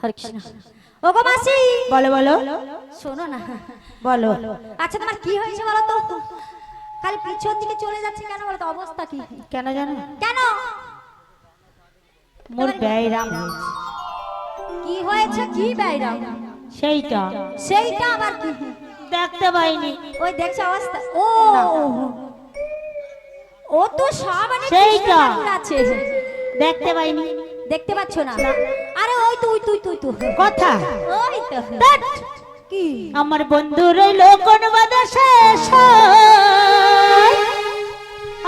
হরে কৃষ্ণ। ওগো মাসি, বলো বলো শোনো না, বলো। আচ্ছা তোমার কি হয়েছে বলো তো? খালি পিছন দিকে চলে যাচ্ছে কেন বলো তো? অবস্থা কি? কেন জানো? কেন? মোর ব্যায়াম হয়েছে। কি হয়েছে? কি বাইরাম? সেইটা সেইটা আবার কি? দেখতে পাইনি। ওই দেখছো অবস্থা? ও ও তো সাবানে সেইটা আছে, দেখতে পাইনি। দেখতে পাচ্ছ না? আরে ওই তো তুই কথা ওই তো ধ্যাৎ। কি আমার বন্ধু রইল কোন বাদেশে,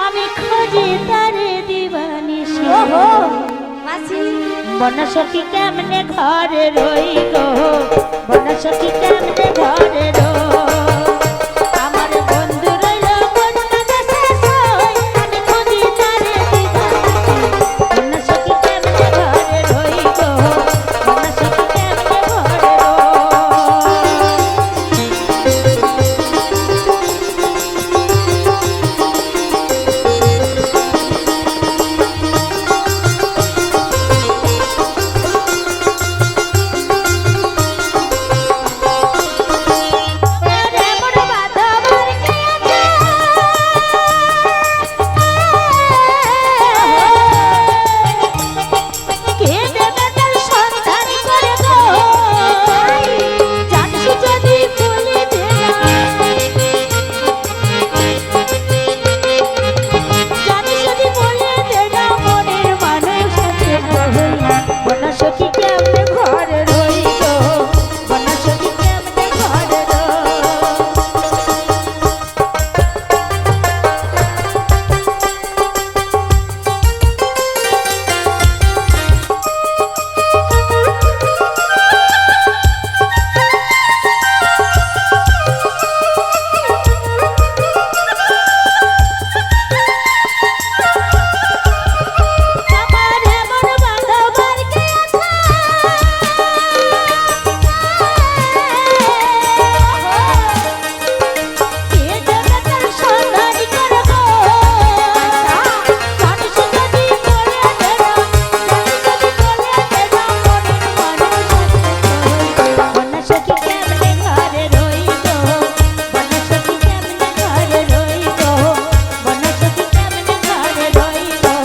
আমি খুঁজি তারে দিবানিশি। ওহো মাসি, বনসখী কেমনে ঘরে রই গো, বনসখী কেমনে ঘরে রই। আমার বন্ধু রইল কোন বাদেশে, আমি খুঁজি তারে দিবানিশি। বনসখী কেমনে ঘরে রই গো, বনসখী কেমনে ঘরে রই। বনসখী কেমনে ঘরে রই গো, বনসখী কেমনে ঘরে রই। আমার এমন বাঁধবার কে আছে, কে দেবে তার সন্ধানী করে গো। মানুষ যদি বলে দেনা, মানুষ যদি বলে দেনা, মনের মানুষ বনসখী কেমনে ঘরে রই গো, বনসখী কেমনে ঘরে রই গো, বনসখী কেমনে ঘরে রই গো, বনসখী কেমনে ঘরে রই গো,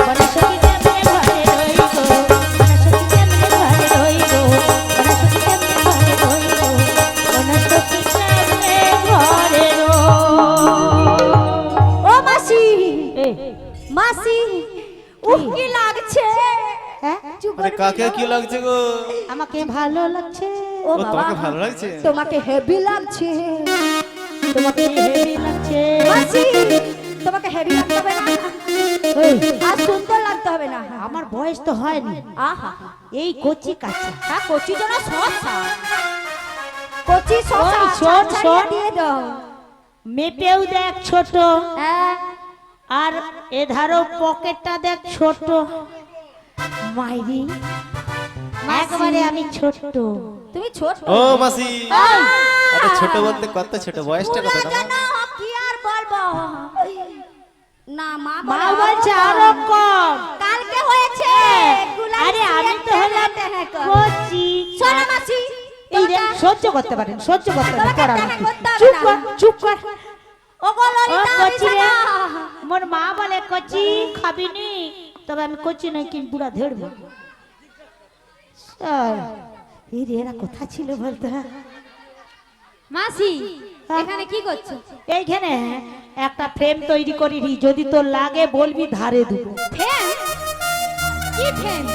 বনসখী কেমনে ঘরে রই গো, বনসখী কেমনে ঘরে রই গো, বনসখী কেমনে ঘরে রই। ও মাসি, এ মাসি উফ কি লাগছে? হ্যাঁ চুপ আরে করে কাকে কি লাগছে গো? আমাকে ভালো লাগছে, ও ও বাবা, তোমাকে ভালো লাগছে? তোমাকে হেভি লাগছে তোমাকে হেভি লাগছে। মাসি, তোমাকে হেভি লাগতে হবে না, এই, আর সুন্দর লাগতে হবে না। আমার বয়স তো হয়নি, আহা, এই কচি কাঁচা। হ্যাঁ কচি জন্য শসা, কচি শসা ওই শোন, ছাড়িয়ে শোন। দিয়ে দাও। মেপেও দেখ ছোট, হ্যাঁ আর এধারও পকেটটা দেখ ছোট। মাইরি একবারে আমি ছোট। তুমি ছোট। ও মাসি, আরে ছোট বলতে কত ছোট, বয়সটা কত পুরো তোমার? জানো, কি আর বলবো না, মা মা বলে বলছে আরো কম। কালকে হয়েছে গুলাই আরে আমি তো হলাম কচি। কচি। শোনো মাসি, এই রে সহ্য করতে পারেন, সহ্য করতে পারেন, তোমাকে পড়ানো। দেখা করতে হবে চুপ না। কর, চুপ কর। ও গো ও ললিতা, কচি রে, শোনো। মোর মা বলে কচি খাবি নি, তবে আমি কচি নই, কিন্তু বুড়া ধরবো। এই রে এরা কোথা ছিল বলতো? মাসি হ্যাঁ? এখানে কি করছো? এইখানে একটা ফ্রেম তৈরি করি, যদি তোর লাগে বলবি ধারে দেবো। ফ্যান? কি ফ্যান?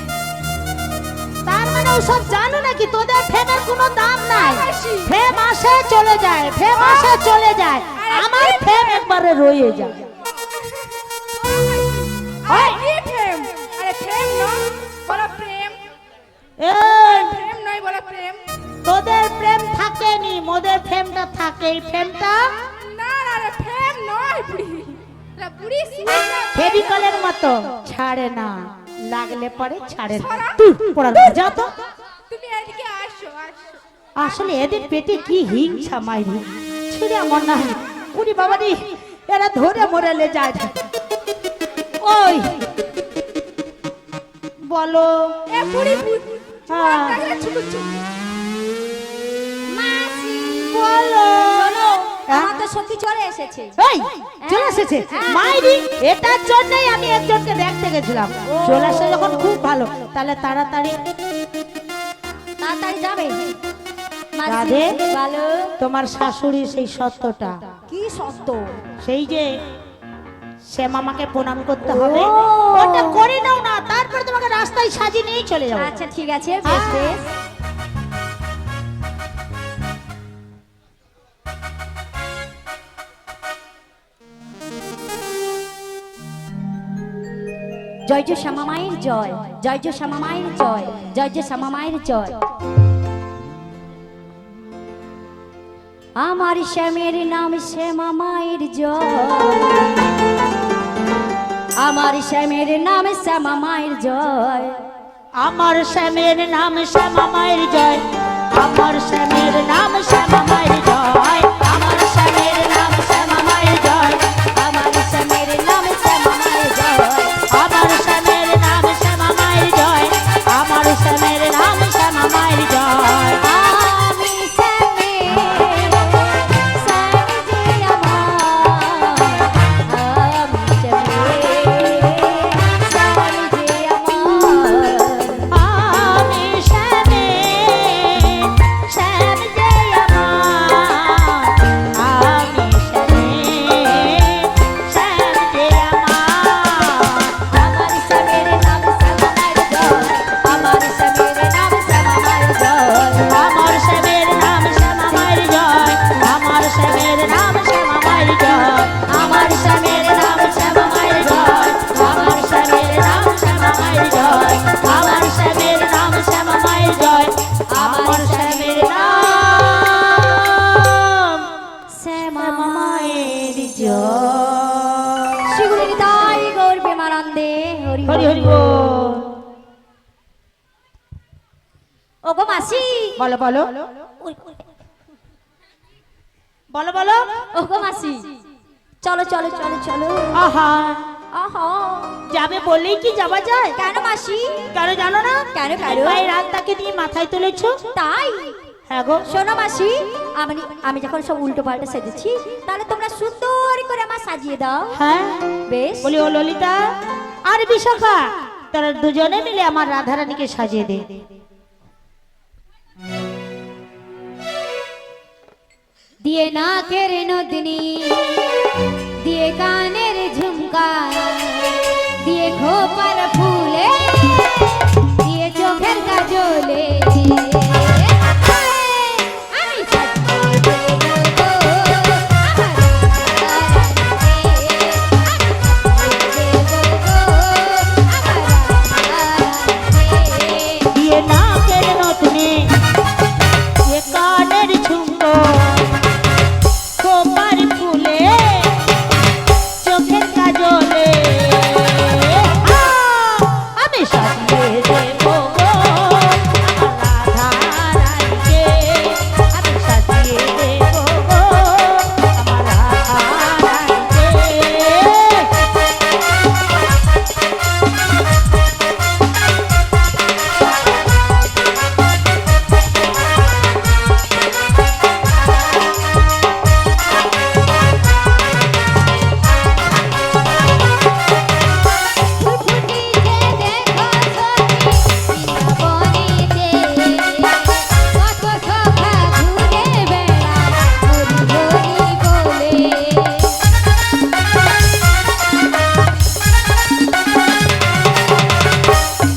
তার মানে ওসব জানো নাকি? তোদের ফ্রেমের কোনো দাম নাই। মাসি। ফ্রেম আসে চলে যায়, ফ্রেম আসে চলে যায়, আমার ফ্রেম একবারে রয়ে যায়। আরে কি ফ্রেম? আরে ফ্রেম নয়, বলো প্রেম। এই, প্রেম নয়, বলো প্রেম। তোদের প্রেম থাকেনি, মোদের ফ্রেমটা থাকে। এই ফ্রেমটা না না রে, ফ্রেম নয় বুড়ি। না বুড়ি ফেভিকলের মতো ছাড়ে না, লাগলে পরে ছাড়ে না। ছাড়া? তুই পড়া যা তো। তুমি এদিকে আসো, আসো। আসলে এদের পেটে কি হিংসা মাইরি ছিড়ে আমার না। উনি বাবা রে, এরা ধরে মরেলে যায়। ওই বলো এ বুড়ি হ্যাঁ। মাসি বলো। শোনো, হ্যাঁ? আমার তো সখী চলে এসেছে। এই চলে এসেছে মাইরি, এটার জন্যই আমি একজনকে দেখতে গেছিলাম। চলে আসে যখন খুব ভালো, তাহলে তাড়াতাড়ি তাড়াতাড়ি যাবে। মাসি রাধে। ভালো। তোমার শাশুড়ি সেই সত্যটা, কি সত্য? সেই যে সে মামাকে প্রণাম করতে হবে, ও। ওটা করে নাও না, তারপরে তোমাকে রাস্তায় সাজিয়ে নিয়ে চলে যাবো। আচ্ছা ঠিক আছে, বেশ বেশ। জয় জয় শ্যামা মায়ের জয়, জয় জয় শ্যামা মায়ের জয়, জয় জয় শ্যামা মায়ের জয়। আমার শ্যামের নাম শ্যামা মায়ের জয়, আমার শ্যামের নাম শ্যামা মায়ের জয়। আমার শ্যামের নাম শ্যামা মায়ের জয়, আমার শ্যামের নাম শ্যামা মায়ের জয়, আমার শ্যামের নাম শ্যামা মায়ের জয়, আমার শ্যামের নাম শ্যামা মায়ের জয়। আমার শ্যামের নাম শ্যামা মায়ের জয়, আমার শ্যামের নাম শ্যামা মায়ের জয়। আমি শ্যামের, শ্যাম যে আমার, আমি শ্যামের, শ্যাম যে আমার। আমি শ্যামের, শ্যাম যে আমার, আমি শ্যামের, শ্যাম যে আমার। আমার শ্যামের নাম শ্যামা মায়ের জয়, আমার শ্যামের নাম শ্যামা মায়ের জয়। আমার শ্যামের নাম শ্যামা মায়ের জয়, আমার শ্যামের নাম শ্যামা মায়ের জয়, আমার শ্যামের নাম শ্যামা মায়ের জয়, আমার শ্যামের নাম শ্যামা মায়ের জয়, আমার শ্যামের নাম শ্যামা মায়ের জয়, আমার শ্যামের নাম শ্যামা শ্যামা মায়ের মায়ের জয়। জয়। শ্রীগুরু নিতাই গৌর প্রেমানন্দে হরি হরি হরি বল। ওগো মাসি, বলো বলো বলো বলো। ওগো মাসি, চলো চলো চলো চলো। আহা, আহা, যাবে বললেই কি যাওয়া যায়? কেন মাসি? কেন জানো না? কেন কেন? ভাই রাতটাকে নিয়ে মাথায় তুলেছো। তাই হ্যাঁ গো। শোনো মাসি, আমি যখন সব উল্টো পাল্টা সেজেছি, তাহলে তোমরা সুন্দর করে আমার সাজিয়ে দাও। হ্যাঁ বেশ। বলি ও ললিতা আর বিশাখা, তারা দুজনে মিলে আমার রাধারানীকে সাজিয়ে দে। দিয়ে নাকের নদিনী, দিয়ে কানের ঝুমকা, দিয়ে খোপার ফুলে, দিয়ে চোখের কাজলে, আমি সাজিয়ে দেবো গো আমার রাধারানীকে, আমি সাজিয়ে দেবো গো আমার রাধারানীকে। দিয়ে নাকের নথনে, দিয়ে কানের ঝুমকো, খোপার ফুলে, চোখের কাজলে, আমি সাজিয়ে দেবো গো আমার রাধারানীকে, আমি সাজিয়ে দেবো গো আমার রাধারানীকে। ফুটফুটিতে দেখো সখী বনিতে, কত সখা ঘুরে বেড়ায় হরি হরি বলে।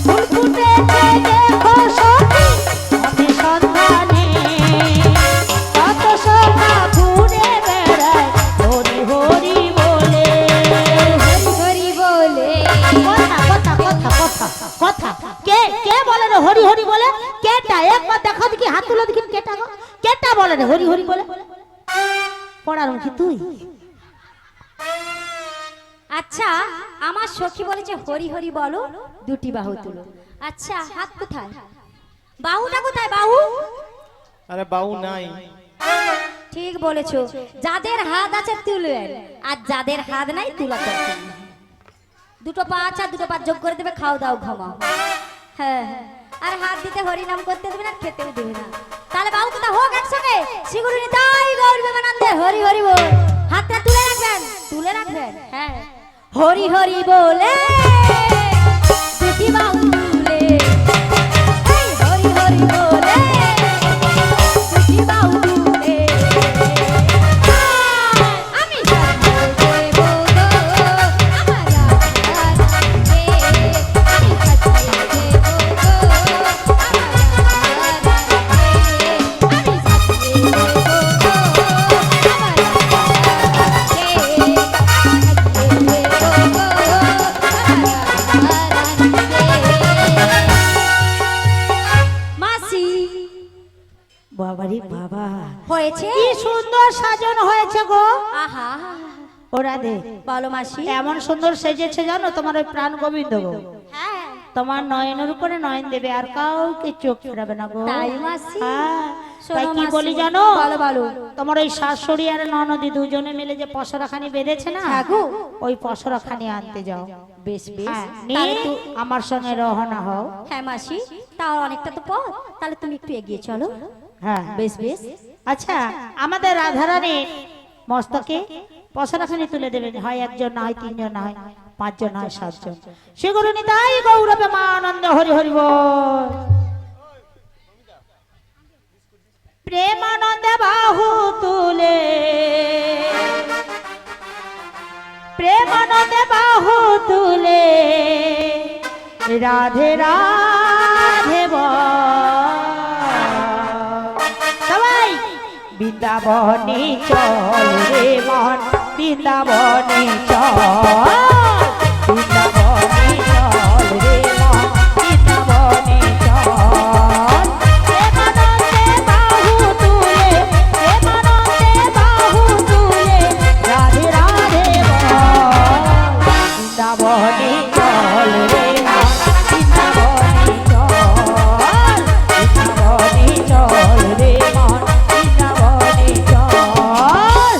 ফুল ফুটেছে দেখো সখী অতি সন্ধানে, কত সখা ঘুরে বেড়ায় হরি হরি বলে। হরি হরি বলে। কথা কথা কথা কথা কথা, কে কে বলে রে হরি হরি বলে? কেটা একবার দেখো দেখি, হাত তুলো দেখি, কেটা গো? কেটা বলে রে হরি হরি বলে? পড়ার মুখে তুই। আচ্ছা, আমার সখী বলেছে হরি হরি বলো, দুটি বাহু তুলো। আচ্ছা, হাত কোথায়? বাহুটা কোথায়? বাহু? আরে বাউ নাই। ঠিক বলেছো, যাদের হাত আছে তুলবেন, আর যাদের হাত নাই তুলা দরকার নেই। দুটো পা আছে, দুটো পা যোগ করে দেবে, খাও দাও ঘুমাও। হ্যাঁ, আর হাত দিতে হরি নাম করতে দেবে না, খেতেও দেবে না। তাহলে বাবু কোথা হোক একসঙ্গে শিগুরি নিতাই গৌর বিমানন্দে হরি হরি বল। হাতটা তুলে রাখবেন, তুলে রাখবেন। হ্যাঁ, হরি হরি বলে দুটি বাহু তুলে, এই হরি হরি বলে দুটি বাহু তুলে আমি সাজিয়ে দেব গো আমার রাধাকে, আমি সাজিয়ে দেব গো আমার রাধাকে, আমি সাজিয়ে দেব গো আমার রাধাকে, আমি সাজিয়ে দেব গো আমার রাধাকে। মাসি বাবারে বাবা, হয়েছে? কি সুন্দর সাজানো হয়েছে গো। আহা, ওরা দে, বলো মাসি। এমন সুন্দর সেজেছে জানো, তোমার ওই প্রাণ গোবিন্দ গো। হ্যাঁ, তোমার নয়নের উপরে নয়ন দেবে, আর কাউকে চোখ ফেরাবে না গো। তাই মাসি? হ্যাঁ, শোনো তাই কি মাসি, বলি জানো, বলো বলো। তোমার ওই শাশুড়ি আর ননদি দুজনে মিলে যে পসরাখানি বেঁধেছে না, হ্যাঁ গো। ওই পসরাখানি আনতে যাও। বেশ বেশ, হ্যাঁ, তাহলে নিয়ে তু- আমার সঙ্গে রওনা হও। হ্যাঁ মাসি, তাও অনেকটা তো পথ, তাহলে তুমি একটু এগিয়ে চলো। হ্যাঁ বেশ বেশ। আচ্ছা, আমাদের রাধারানী মস্তকে পসরাখানি তুলে দেবেন, হয় একজন না হয় তিনজন না হয় পাঁচজন না হয় সাতজন। সেগুলো নিতাই গৌরবে মা আনন্দ হরি হরি বল। প্রেমানন্দে বাহু তুলে, প্রেমানন্দে বাহু তুলে রাধে রাধে বল। সবাই বৃন্দাবনে চল রে মন, বৃন্দাবনে চল, বৃন্দাবনে চল রে মন, বৃন্দাবনে চল। প্রেমানন্দে বাহু তুলে, প্রেমানন্দে বাহু তুলে রাধে রাধে বল। বৃন্দাবনে চল রে মন, বৃন্দাবনে চল, বৃন্দাবনে চল রে মন, বৃন্দাবনে চল।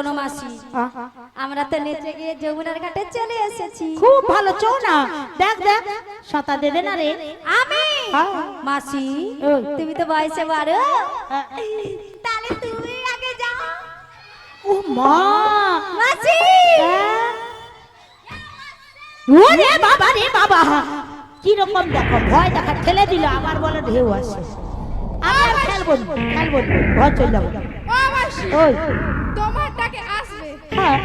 শোনো মাসি, আমরা তো নেচে গিয়ে যমুনার ঘাটে চলে এসেছি। খুব ভালো, চো না। দেখ দেখ শতা দেবে না রে। আমি মাসি, ওই। তুমি তো বয়সে বড়, তাহলে তুমি আগে যাও। ও মা মাসি, ওরে বাবা রে বাবা, কি রকম দেখো, ভয় দেখা ঠেলে দিল, আবার বলে ঢেউ আসে। আবার খেলবো খেলবো, ঘর চলে যাবো। ও মাসি, ওই তোমার ডাকে আসবে। হ্যাঁ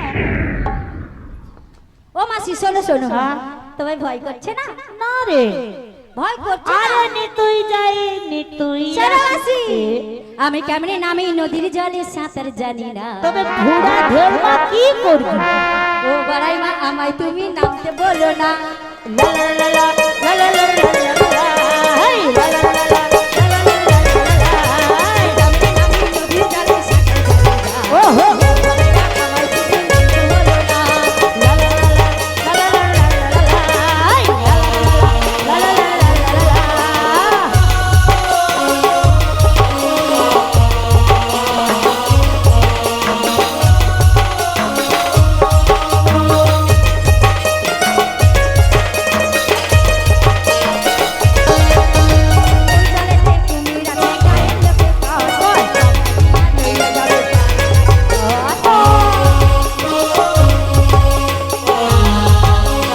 ও মাসি শোনো শোনো, হ্যাঁ। তোমায় ভয় করছে না? না রে, ভয় করছে না? আরে নিতুই যাই নিতুই শোনো মাসি, আসে। আমি কেমনে নামি নদীর জলে সাঁতার জানি না, তবে ঘোড়া ঢেউ মা কি করবি? ও বড়াই মা আমায় তুমি নামতে বলো না। লা লা লা লা, লা লা লা লা লা লা, হেই, লা লা লা লা, লা লা লা লা লা, হেই। কেমনে নামি নদীর জলে সাঁতার জানি না, ওহো, আমায় তুমি নামতে বলো না। লা লা লা লা, লা লা লা লা লা লা, হেই, লা লা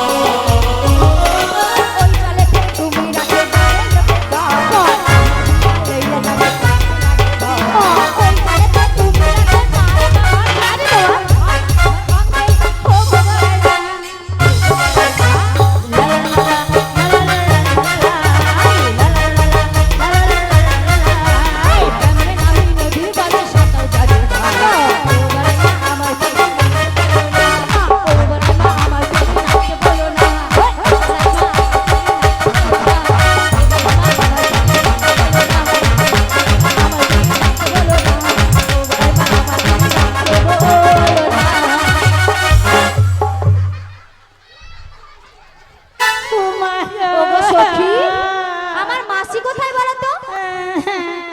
লা লা, লা লা লা লা লা লা। আমার মাসি কোথায় বলো তো?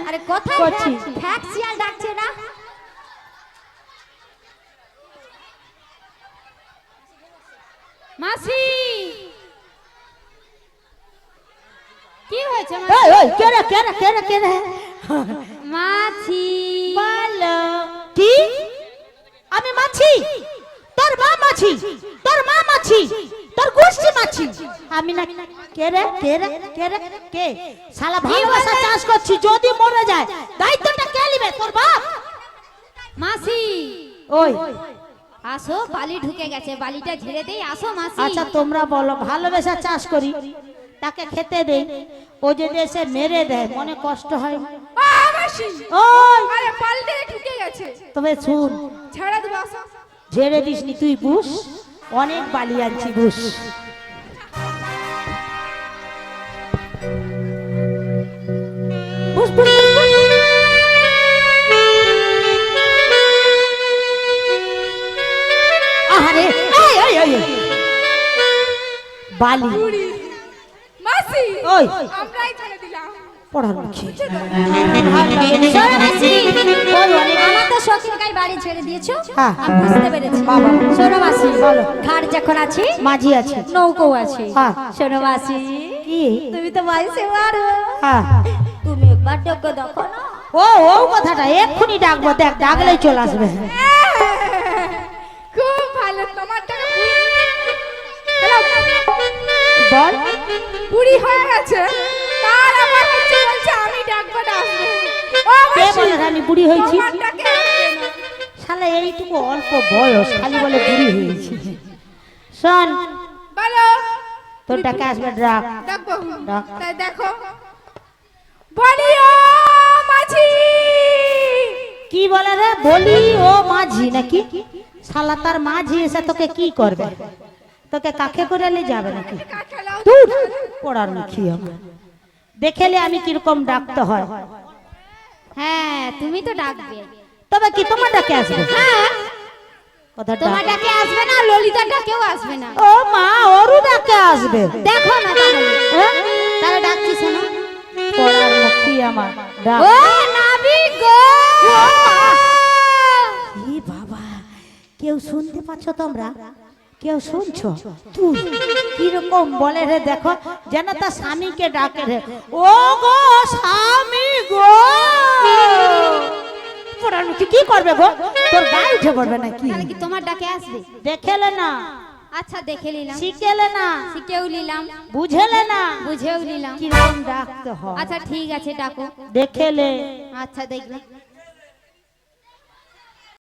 আরে কোথায়? করছি। ফ্যাক শিয়াল ডাকছে না? মাসি, কি হয়েছে এই, এই, কে রে, কে রে, কে রে, কে রে? মাছি? বলো। কি? আমি মাছি? তোর মা মাছি? তোর মা মাছি? তোর গোষ্ঠী মাছি? আমি না। কে রে, কে রে, কে রে, কে? শালা ভালোবাসা চাষ করছি, যদি মরে যায় দায়িত্বটা কে নিবে? তোর বাপ? মাসি, ওই, আসো, বালি ঢুকে গেছে, বালিটা ঝেড়ে দেই, আসো মাসি। আচ্ছা তোমরা বলো, ভালোবাসা চাষ করি, তাকে খেতে দেই, ও যদি এসে মেরে দেয় মনে কষ্ট হয়? ও মাসি, ওই, আরে বালিতে ঢুকে গেছে, তবে শুন, ঝেড়ে দেবো, আসো। ঝেড়ে দিসনি তুই, বুস, অনেক বালি আনছি, বুস। বুস, বুস, বুস, বুস। আহারে, এই, এই, এই, এই। বালি মাসি, ওই আমরাই ঝেড়ে দিলাম। পড়ার মুখে শোনো মাসি, ওই অনেক আমার তো শখের গায়ে বাড়ি ছেড়ে দিয়েছো, হ্যাঁ। আমি বুঝতে পেরেছি। বাবা। শোনো মাসি, বলো। ঘাট যখন আছে মাঝি আছে। নৌকো আছে। হ্যাঁ। শোনো মাসি, কি? তুমি তো বয়সে বড়, হ্যাঁ। তুমি একবার ডোকো দেখো না। ও ও কথাটা এক্ষুনি ডাকবো, দেখ ডাকলেই চলে আসবে। খুব ভালো, তোমার টাকা বল। বুড়ি হয়ে গেছে, তার আবার হচ্ছে বলছে আমি ডাকবো ডাকবো। ও কে মাসি, বলে আমি বুড়ি হয়েছি? তোমার ডাকে আসবে না। শালা এইটুকু অল্প বয়স খালি বলে বুড়ি হয়েছি। শোন, বলো, তোর টাকা আসবে, ডাক। ডাকবো, ডাক। তাই দেখো, বলি ও মাঝি। কি বলে রে? বলি ও মাঝি নাকি? শালা তার মাঝি এসে তোকে কি করবে? তোকে কাকে করে নিয়ে যাবে নাকি? কাঠালাও দূর পড়ার মুখী আমার। দেখেলে আমি কিরকম ডাকতে হয়। হ্যাঁ, তুমি তো ডাকবে। তবে কি তোমার ডাকে আসবে? হ্যাঁ, কথা তোমার ডাক। ডাকে আসবে না, ললিতার ডাকেও আসবে না। ও মা, ওরও ডাকে আসবে। দেখো না তাহলে, হ্যাঁ? তাহলে ডাকছি শোনো। পড়ার মুখী আমার, ডাক। ও নাবি গো, ই বাবা, কেউ শুনতে পাচ্ছ তোমরা? কেউ শুনছো? তুই কিরকম বলে রে, দেখো যেন তার স্বামীকে ডাকে রে, ও গো স্বামী গো। পোড়ামুখী কি করবে গো? তোর গায়ে উঠে পড়বে নাকি? তাহলে কি তোমার ডাকে আসবে? দেখেলে না, আচ্ছা দেখে নিলাম, শিখেলে না, শিখেও নিলাম, বুঝেলে না, বুঝেও নিলাম। কিরকম ডাকতে হয় আচ্ছা ঠিক আছে ডাকো। দেখেলে। আচ্ছা দেখলাম।